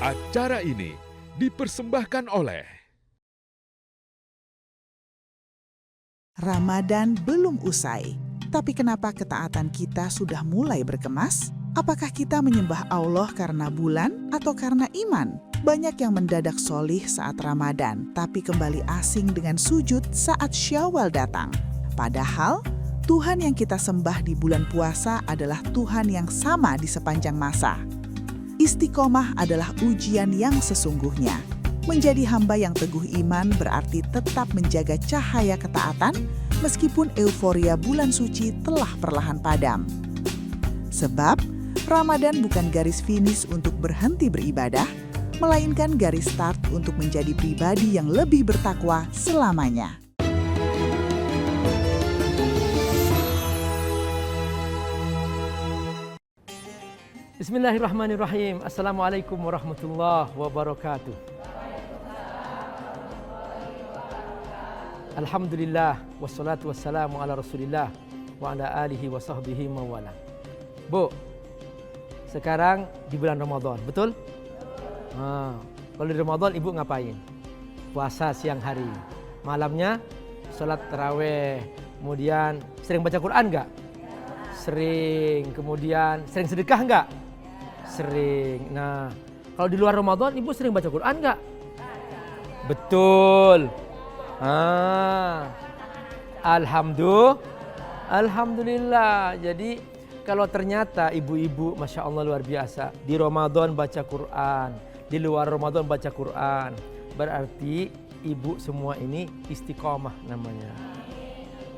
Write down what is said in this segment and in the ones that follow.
Acara ini dipersembahkan oleh Ramadan belum usai, tapi kenapa ketaatan kita sudah mulai berkemas? Apakah kita menyembah Allah karena bulan atau karena iman? Banyak yang mendadak solih saat Ramadan, tapi kembali asing dengan sujud saat Syawal datang. Padahal, Tuhan yang kita sembah di bulan puasa adalah Tuhan yang sama di sepanjang masa. Istiqomah adalah ujian yang sesungguhnya. Menjadi hamba yang teguh iman berarti tetap menjaga cahaya ketaatan meskipun euforia bulan suci telah perlahan padam. Sebab, Ramadan bukan garis finish untuk berhenti beribadah, melainkan garis start untuk menjadi pribadi yang lebih bertakwa selamanya. Bismillahirrahmanirrahim. Assalamualaikum warahmatullahi wabarakatuh. Alhamdulillah, wassalatu wassalamu ala rasulillah wa ala alihi wa sahbihi mawala. Bu, sekarang di bulan Ramadan, betul? Kalau di Ramadan ibu ngapain? Puasa siang hari, malamnya sholat taraweh, kemudian sering baca Quran nggak? Sering, kemudian sering sedekah nggak? Sering. Nah, kalau di luar Ramadan ibu sering baca Quran nggak? Betul. Alhamdulillah. Jadi kalau ternyata ibu-ibu Masya Allah luar biasa di Ramadan baca Quran, di luar Ramadan baca Quran, berarti ibu semua ini istiqomah namanya,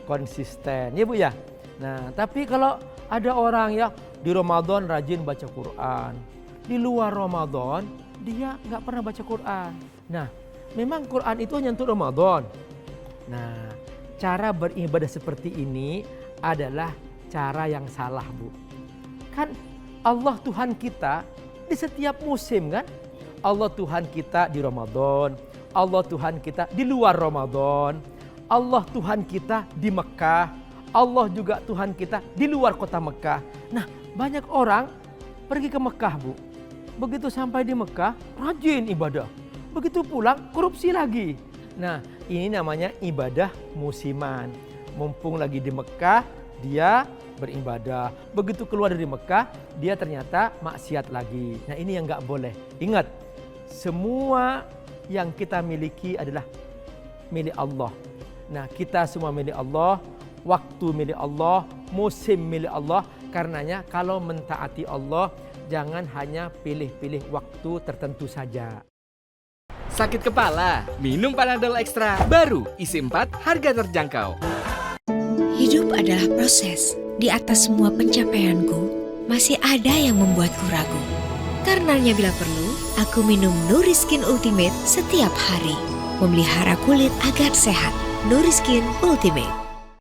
konsisten ya bu ya. Nah tapi kalau ada orang ya di Ramadan rajin baca Quran, di luar Ramadan dia nggak pernah baca Quran. Nah memang Quran itu hanya untuk Ramadan. Nah cara beribadah seperti ini adalah cara yang salah bu. Kan Allah Tuhan kita di setiap musim kan. Allah Tuhan kita di Ramadan, Allah Tuhan kita di luar Ramadan, Allah Tuhan kita di Mekah, Allah juga Tuhan kita di luar kota Mekah. Nah banyak orang pergi ke Mekah bu. Begitu sampai di Mekah rajin ibadah. Begitu pulang korupsi lagi. Nah ini namanya ibadah musiman. Mumpung lagi di Mekah dia beribadah. Begitu keluar dari Mekah dia ternyata maksiat lagi. Nah ini yang gak boleh. Ingat, semua yang kita miliki adalah milik Allah. Nah kita semua milik Allah, waktu milik Allah, musim milik Allah. Karenanya kalau mentaati Allah jangan hanya pilih-pilih waktu tertentu saja. Sakit kepala? Minum Panadol Extra. Baru, isi 4, harga terjangkau. Hidup adalah proses. Di atas semua pencapaianku, masih ada yang membuatku ragu. Karenanya bila perlu, aku minum Nuriskin Ultimate setiap hari. Memelihara kulit agar sehat. Nuriskin Ultimate.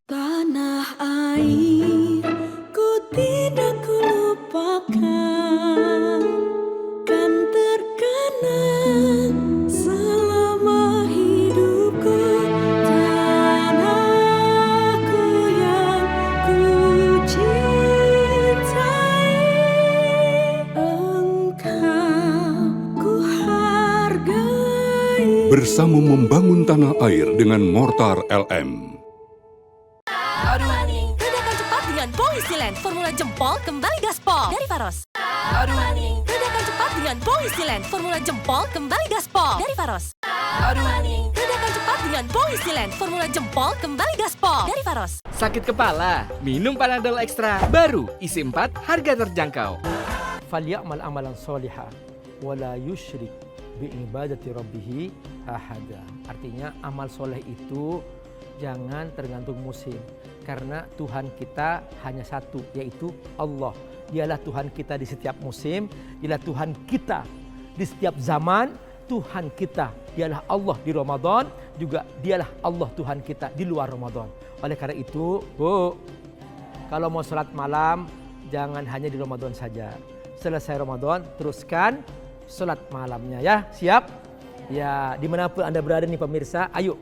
Tanah air, ku tidak kulupakan, kan terkenang selama hidupku. Tanahku yang ku cintai, engkau ku hargai. Bersama membangun tanah air dengan Mortar LM. Ledakan cepat dengan Polysilen. Formula jempol kembali gaspol dari Faros. Ledakan cepat dengan Polysilen. Formula jempol kembali gaspol dari Faros. Ledakan cepat dengan Polysilen. Formula jempol kembali gaspol dari Faros. Sakit kepala? Minum Panadol Extra. Baru, isi 4, harga terjangkau. Falyamal amalan solihah wala yusyrik biibadati rabbih ahada. Artinya amal soleh itu jangan tergantung musim. Karena Tuhan kita hanya satu, yaitu Allah. Dialah Tuhan kita di setiap musim, dialah Tuhan kita di setiap zaman. Tuhan kita dialah Allah di Ramadan, juga dialah Allah Tuhan kita di luar Ramadan. Oleh karena itu, bu, kalau mau sholat malam jangan hanya di Ramadan saja. Selesai Ramadan teruskan sholat malamnya ya. Siap? Ya, dimanapun Anda berada nih pemirsa, ayo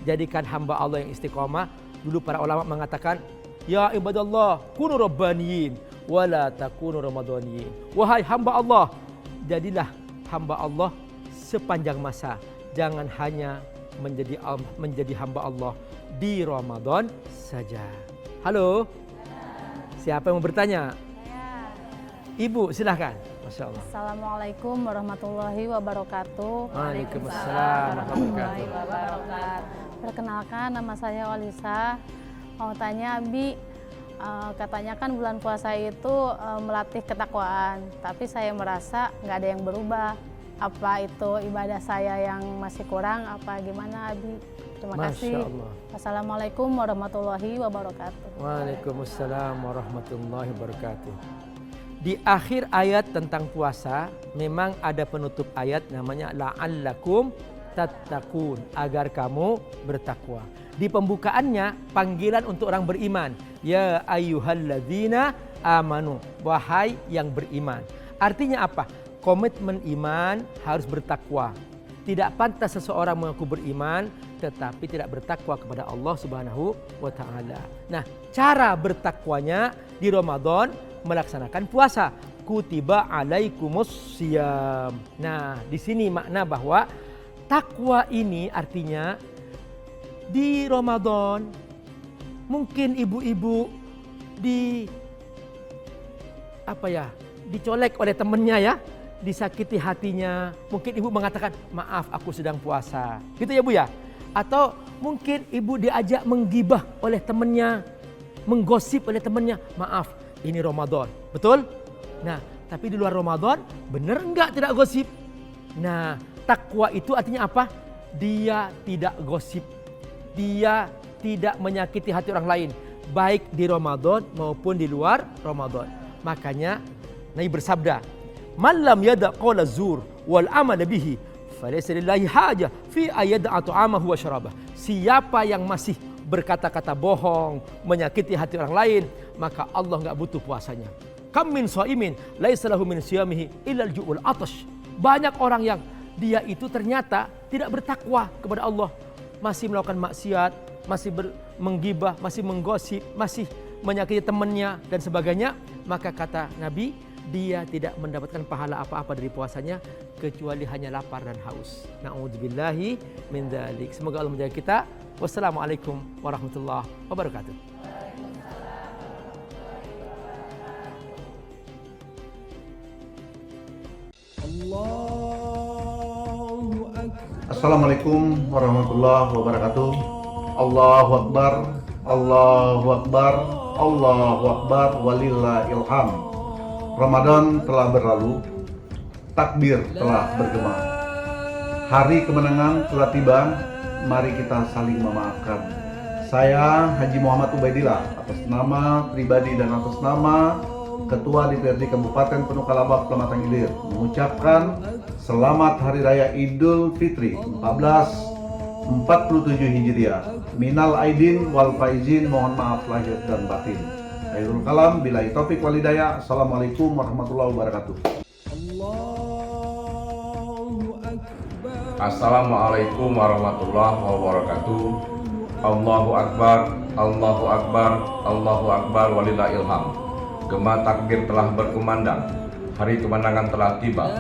jadikan hamba Allah yang istiqomah. Dulu para ulama mengatakan, ya ibadallah kunu rabbaniyin wala takunu ramadaniyin. Wahai hamba Allah, jadilah hamba Allah sepanjang masa. Jangan hanya menjadi hamba Allah di Ramadan saja. Halo? Siapa yang mau bertanya? Ibu, silahkan. Masya Allah. Assalamualaikum warahmatullahi wabarakatuh. Waalaikumsalam warahmatullahi wabarakatuh. Perkenalkan, nama saya Walisa. Mau tanya, Abi, katanya kan bulan puasa itu melatih ketakwaan, tapi saya merasa nggak ada yang berubah. Apa itu ibadah saya yang masih kurang? Apa gimana, Abi? Terima kasih. Masya Allah. Assalamualaikum warahmatullahi wabarakatuh. Waalaikumsalam warahmatullahi wabarakatuh. Di akhir ayat tentang puasa memang ada penutup ayat namanya la'allakum tattaqun, agar kamu bertakwa. Di pembukaannya panggilan untuk orang beriman. Ya ayyuhalladzina amanu, wahai yang beriman. Artinya apa? Komitmen iman harus bertakwa. Tidak pantas seseorang mengaku beriman tetapi tidak bertakwa kepada Allah Subhanahu wa taala. Nah, cara bertakwanya di Ramadan melaksanakan puasa. Kutiba alaikumus siyam. Nah, di sini makna bahwa takwa ini artinya di Ramadan mungkin ibu-ibu dicolek oleh temannya ya, disakiti hatinya. Mungkin ibu mengatakan, maaf aku sedang puasa. Gitu ya Bu ya? Atau mungkin ibu diajak menggibah oleh temannya, menggosip oleh temannya. Maaf, ini Ramadan. Betul? Nah, tapi di luar Ramadan benar enggak tidak gosip? Nah, takwa itu artinya apa? Dia tidak gosip. Dia tidak menyakiti hati orang lain, baik di Ramadan maupun di luar Ramadan. Makanya Nabi bersabda, "Man lam yada' qawla zur wal amal bihi, falaysa lillahi hajah fi ayyada'a ta'amahu wa syarabah." Siapa yang masih berkata-kata bohong, menyakiti hati orang lain, maka Allah enggak butuh puasanya. Kam min shaimin laisa lahu min siyamihi illa al-ju'ul atash. Banyak orang yang dia itu ternyata tidak bertakwa kepada Allah, masih melakukan maksiat, masih menggibah, masih menggosip, masih menyakiti temannya dan sebagainya, maka kata Nabi, dia tidak mendapatkan pahala apa-apa dari puasanya kecuali hanya lapar dan haus. Na'udzubillahi min dzalik. Semoga Allah menjaga kita. Wassalamualaikum warahmatullahi wabarakatuh. Assalamualaikum warahmatullahi wabarakatuh. Allahu Akbar, Allahu Akbar, Allahu Akbar, walillahil hamd. Ramadan telah berlalu, takbir telah bergema. Hari kemenangan telah tiba, mari kita saling memaafkan. Saya Haji Muhammad Ubaidillah atas nama pribadi dan atas nama Ketua DPRD Kabupaten Penuh Kalabak Pematang Ilir mengucapkan selamat Hari Raya Idul Fitri 1447 Hijriah. Minal aidin wal faizin, mohon maaf lahir dan batin. Khairul kalam billahi taufik wal hidayah. Assalamualaikum warahmatullahi wabarakatuh. Assalamualaikum warahmatullahi wabarakatuh. Allahu Akbar, Allahu Akbar, Allahu Akbar, walillahil hamd. Gema takbir telah berkumandang, hari kemenangan telah tiba.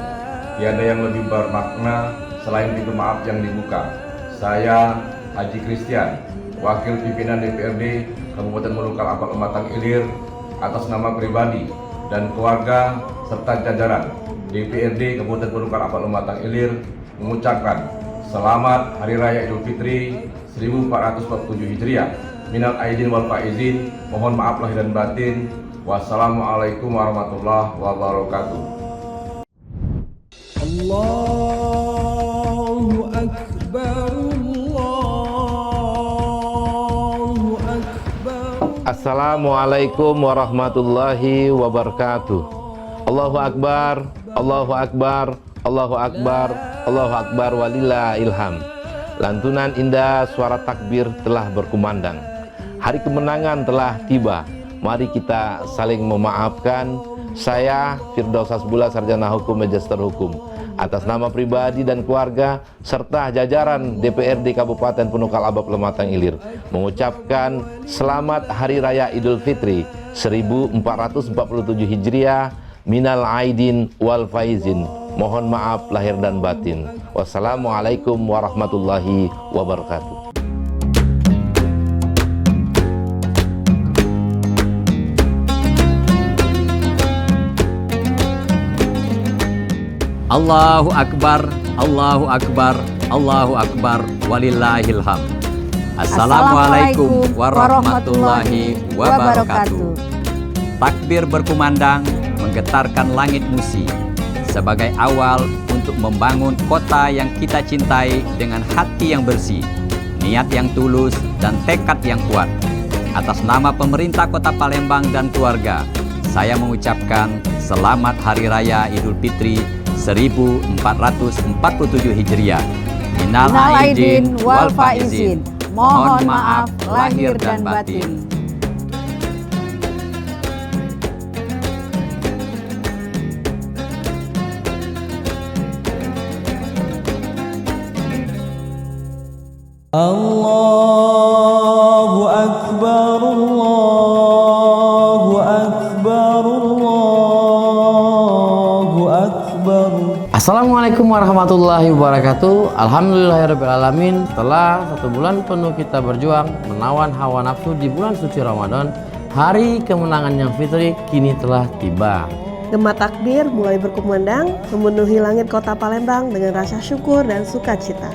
Tiada yang lebih bermakna selain pintu maaf yang dibuka. Saya Haji Christian, Wakil Pimpinan DPRD Kabupaten Melukal Abak Pematang Ilir, atas nama pribadi dan keluarga serta jajaran DPRD Kabupaten Melukal Abak Pematang Ilir mengucapkan selamat Hari Raya Idul Fitri 1447 Hijriah. Minal aidin wal faizin, mohon maaf lahir dan batin. Wassalamualaikum warahmatullahi wabarakatuh. Allahu Akbar, Allahu Akbar. Assalamualaikum warahmatullahi wabarakatuh. Allahu Akbar, Allahu Akbar, Allahu Akbar, Allahu Akbar, walillahil hamd. Lantunan indah suara takbir telah berkumandang. Hari kemenangan telah tiba. Mari kita saling memaafkan. Saya Firdaus Hasbullah, Sarjana Hukum Magister Hukum, atas nama pribadi dan keluarga serta jajaran DPRD Kabupaten Penuh Kalabak Pematang Ilir mengucapkan selamat Hari Raya Idul Fitri 1447 Hijriah. Minal aidin wal faizin, Mohon maaf lahir dan batin. Wassalamualaikum warahmatullahi wabarakatuh. Allahu Akbar, Allahu Akbar, Allahu Akbar, walillahilham. Assalamualaikum warahmatullahi wabarakatuh. Takbir berkumandang menggetarkan langit musi sebagai awal untuk membangun kota yang kita cintai dengan hati yang bersih, niat yang tulus, dan tekad yang kuat. Atas nama pemerintah Kota Palembang dan keluarga, saya mengucapkan Selamat Hari Raya Idul Fitri 1447 Hijriah. Minal aidin wal faizin. Mohon maaf lahir dan batin. Allahu Akbar, Allahu Akbar, Allahu Akbar. Assalamualaikum warahmatullahi wabarakatuh. Alhamdulillahirrahmanirrahim. Setelah 1 bulan penuh kita berjuang menawan hawa nafsu di bulan suci Ramadan, hari kemenangan yang fitri kini telah tiba. Gema takbir mulai berkumandang memenuhi langit kota Palembang dengan rasa syukur dan sukacita.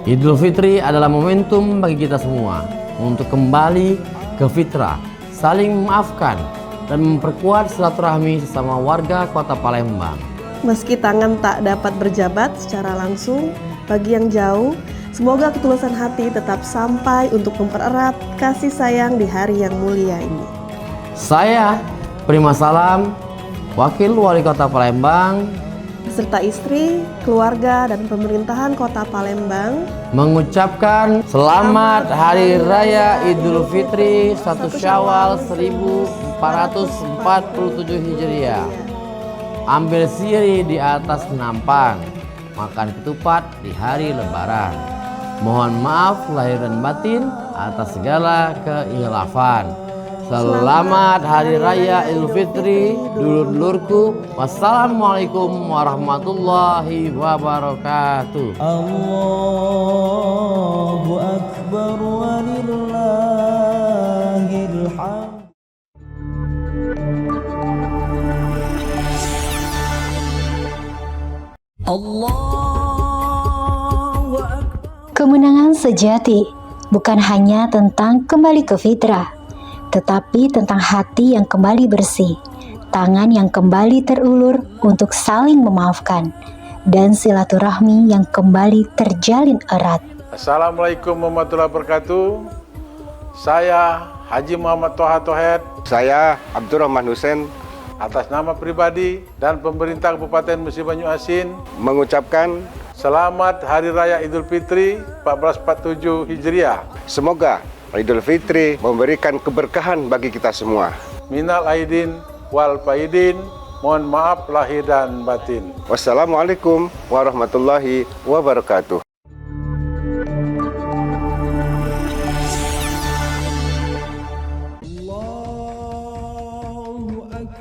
Idul Fitri adalah momentum bagi kita semua untuk kembali ke fitrah, saling memaafkan, dan memperkuat silaturahmi sesama warga kota Palembang. Meski tangan tak dapat berjabat secara langsung, bagi yang jauh, semoga ketulusan hati tetap sampai untuk mempererat kasih sayang di hari yang mulia ini. Saya, Prima Salam, Wakil Wali Kota Palembang, beserta istri, keluarga, dan pemerintahan kota Palembang mengucapkan Selamat Hari Raya Idul Fitri 1 Syawal 1447 Hijriah. Ambil siri di atas nampan, makan ketupat di hari Lebaran. Mohon maaf lahir dan batin atas segala kekhilafan. Selamat Hari Raya Idul Fitri, dulur-dulurku. Wassalamualaikum warahmatullahi wabarakatuh. Allahu Akbar, walillahilham. Kemenangan sejati bukan hanya tentang kembali ke fitrah, tetapi tentang hati yang kembali bersih, tangan yang kembali terulur untuk saling memaafkan, dan silaturahmi yang kembali terjalin erat. Assalamualaikum warahmatullahi wabarakatuh. Saya Haji Muhammad Toha Tohed. Saya Abdurrahman Hussein. Atas nama pribadi dan pemerintah Kabupaten Musi Banyu Asin mengucapkan Selamat Hari Raya Idul Fitri 1447 Hijriah. Semoga Idul Fitri memberikan keberkahan bagi kita semua. Minal aidin wal faizin. Mohon maaf lahir dan batin. Wassalamualaikum warahmatullahi wabarakatuh.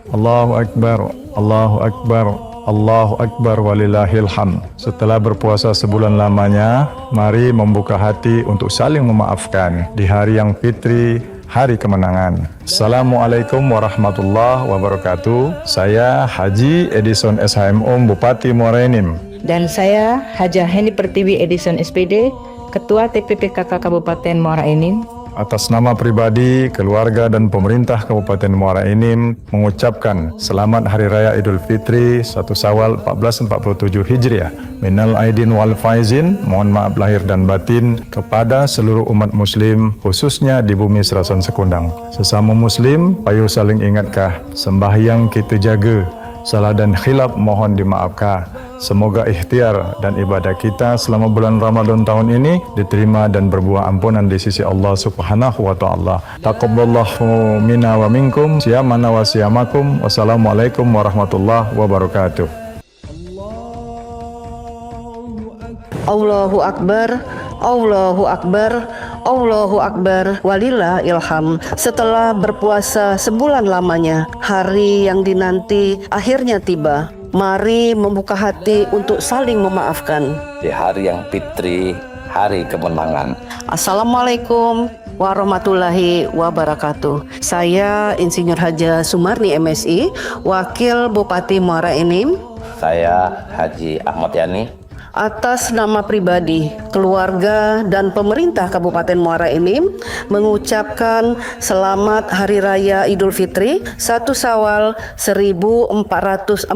Allahu Akbar, Allahu Akbar, Allahu Akbar, walillahilham. Setelah berpuasa sebulan lamanya, mari membuka hati untuk saling memaafkan di hari yang fitri, hari kemenangan. Assalamualaikum warahmatullahi wabarakatuh. Saya Haji Edison SHMO Bupati Muara Enim. Dan saya Hajah Heni Pertiwi Edison SPD, Ketua TPPKK Kabupaten Muara Enim. Atas nama pribadi, keluarga, dan pemerintah Kabupaten Muara Enim mengucapkan Selamat Hari Raya Idul Fitri 1 Syawal 1447 Hijriah. Minal aidin wal faizin. Mohon maaf lahir dan batin kepada seluruh umat muslim, khususnya di bumi Serasan Sekundang. Sesama muslim, ayo saling ingatkah, sembahyang kita jaga, salah dan khilaf mohon dimaafkan. Semoga ikhtiar dan ibadah kita selama bulan Ramadan tahun ini diterima dan berbuah ampunan di sisi Allah Subhanahu wa taala. Taqabbalallahu minna wa minkum, siyamana wa siyamakum. Wassalamualaikum warahmatullahi wabarakatuh. Allahu Akbar, Allahu Akbar, Allahu Akbar, walillahilham. Setelah berpuasa sebulan lamanya, hari yang dinanti akhirnya tiba. Mari membuka hati untuk saling memaafkan. Di hari yang fitri, hari kemenangan. Assalamualaikum warahmatullahi wabarakatuh. Saya Insinyur Haja Sumarni MSI, Wakil Bupati Muara Enim. Saya Haji Ahmad Yani. Atas nama pribadi, keluarga, dan pemerintah Kabupaten Muara Enim mengucapkan selamat Hari Raya Idul Fitri 1 Syawal 1447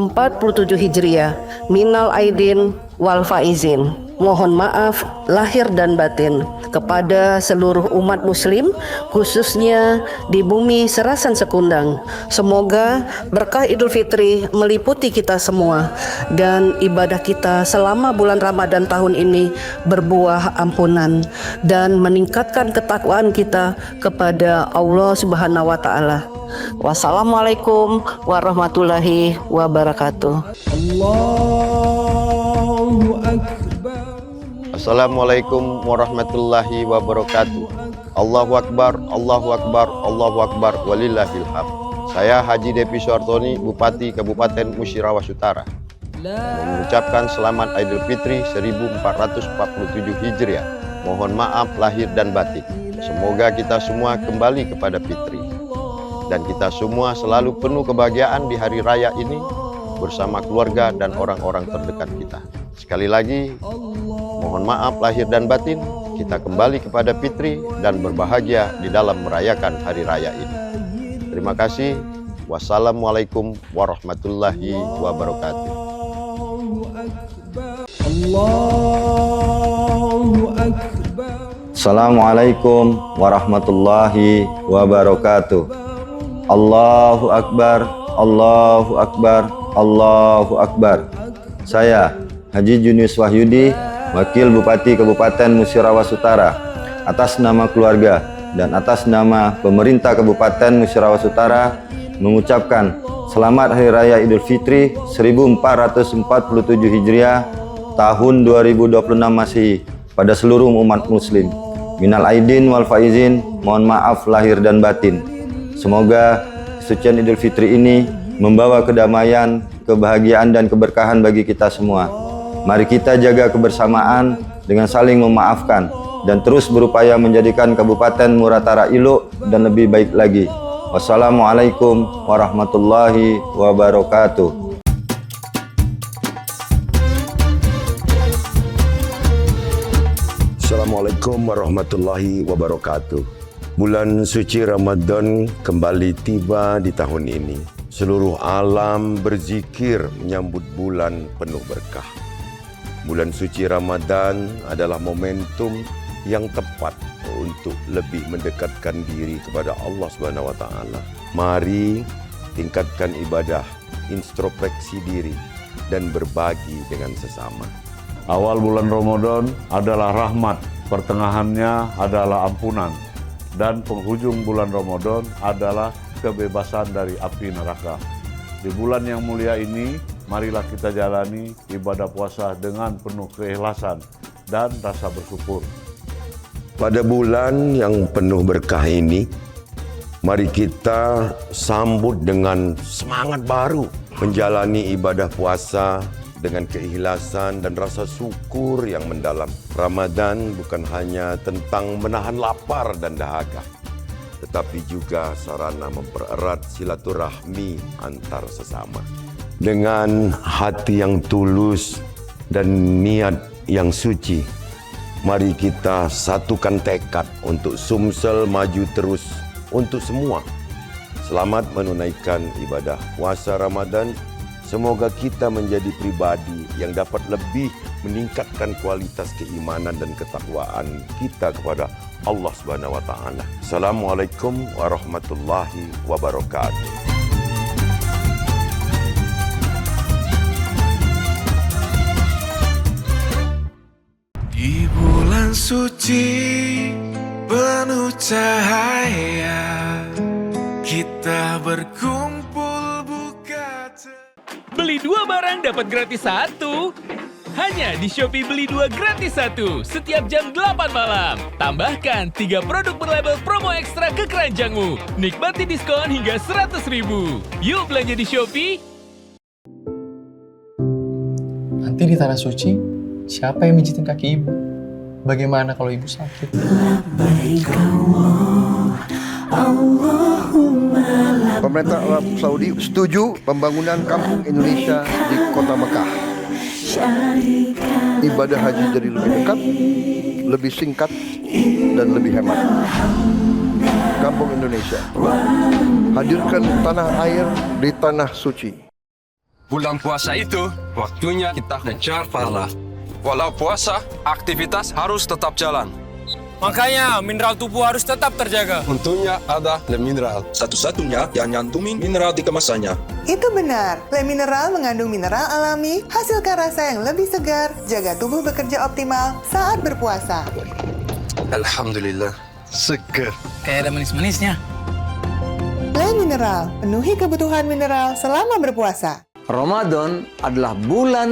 Hijriah. Minal aidin wal faizin. Mohon maaf lahir dan batin kepada seluruh umat muslim, khususnya di bumi Serasan Sekundang. Semoga berkah Idul Fitri meliputi kita semua dan ibadah kita selama bulan Ramadan tahun ini berbuah ampunan dan meningkatkan ketakwaan kita kepada Allah Subhanahu wa taala. Wassalamualaikum warahmatullahi wabarakatuh. Allahu Akbar. Assalamualaikum warahmatullahi wabarakatuh. Allahu Akbar, Allahu Akbar, Allahu Akbar, walillahil hamd. Saya Haji Depi Suartoni, Bupati Kabupaten Musirawas Utara, mengucapkan selamat Idul Fitri 1447 Hijriah. Mohon maaf lahir dan batin. Semoga kita semua kembali kepada fitri dan kita semua selalu penuh kebahagiaan di hari raya ini bersama keluarga dan orang-orang terdekat kita. Sekali lagi, mohon maaf lahir dan batin, kita kembali kepada fitri dan berbahagia di dalam merayakan hari raya ini. Terima kasih. Wassalamualaikum warahmatullahi wabarakatuh. Assalamualaikum warahmatullahi wabarakatuh. Allahu Akbar, Allahu Akbar, Allahu Akbar. Saya Haji Junius Wahyudi, Wakil Bupati Kabupaten Musirawas Utara, atas nama keluarga dan atas nama pemerintah Kabupaten Musirawas Utara mengucapkan selamat Hari Raya Idul Fitri 1447 Hijriah tahun 2026 Masehi pada seluruh umat muslim. Minal aidin wal faizin, mohon maaf lahir dan batin. Semoga kesucian Idul Fitri ini membawa kedamaian, kebahagiaan dan keberkahan bagi kita semua. Mari kita jaga kebersamaan dengan saling memaafkan dan terus berupaya menjadikan Kabupaten Muratara Ilok dan lebih baik lagi. Wassalamualaikum warahmatullahi wabarakatuh. Assalamualaikum warahmatullahi wabarakatuh. Bulan suci Ramadan kembali tiba di tahun ini. Seluruh alam berzikir menyambut bulan penuh berkah. Bulan suci Ramadan adalah momentum yang tepat untuk lebih mendekatkan diri kepada Allah Subhanahu wa taala. Mari tingkatkan ibadah, introspeksi diri dan berbagi dengan sesama. Awal bulan Ramadan adalah rahmat, pertengahannya adalah ampunan, dan penghujung bulan Ramadan adalah kebebasan dari api neraka. Di bulan yang mulia ini, marilah kita jalani ibadah puasa dengan penuh keikhlasan dan rasa bersyukur. Pada bulan yang penuh berkah ini, mari kita sambut dengan semangat baru, menjalani ibadah puasa dengan keikhlasan dan rasa syukur yang mendalam. Ramadan bukan hanya tentang menahan lapar dan dahaga, tetapi juga sarana mempererat silaturahmi antar sesama. Dengan hati yang tulus dan niat yang suci, mari kita satukan tekad untuk sumsel maju terus untuk semua. Selamat menunaikan ibadah puasa Ramadan. Semoga kita menjadi pribadi yang dapat lebih meningkatkan kualitas keimanan dan ketakwaan kita kepada Allah Subhanahu wa taala. Assalamualaikum warahmatullahi wabarakatuh. Di bulan suci penuh cahaya, kita berkumpul buka. Beli 2 barang dapat gratis 1. Hanya di Shopee beli 2 gratis 1 setiap jam 8 malam. Tambahkan 3 produk berlabel promo ekstra ke keranjangmu. Nikmati diskon hingga 100.000. Yuk belanja di Shopee. Nanti di tanah suci, siapa yang mijitin kaki ibu? Bagaimana kalau ibu sakit? Pemerintah Arab Saudi setuju pembangunan kampung Indonesia di kota Mekah. Ibadah haji jadi lebih dekat, lebih singkat, dan lebih hemat. Kampung Indonesia, hadirkan tanah air di tanah suci. Bulan puasa itu waktunya kita mengejar pahala. Walau puasa, aktivitas harus tetap jalan. Makanya mineral tubuh harus tetap terjaga. Untungnya ada Le Mineral. Satu-satunya yang nyantumin mineral di kemasannya. Itu benar. Le Mineral mengandung mineral alami, hasilkan rasa yang lebih segar, jaga tubuh bekerja optimal saat berpuasa. Alhamdulillah, segar. Kayak ada manis-manisnya. Le Mineral, penuhi kebutuhan mineral selama berpuasa. Ramadan adalah bulan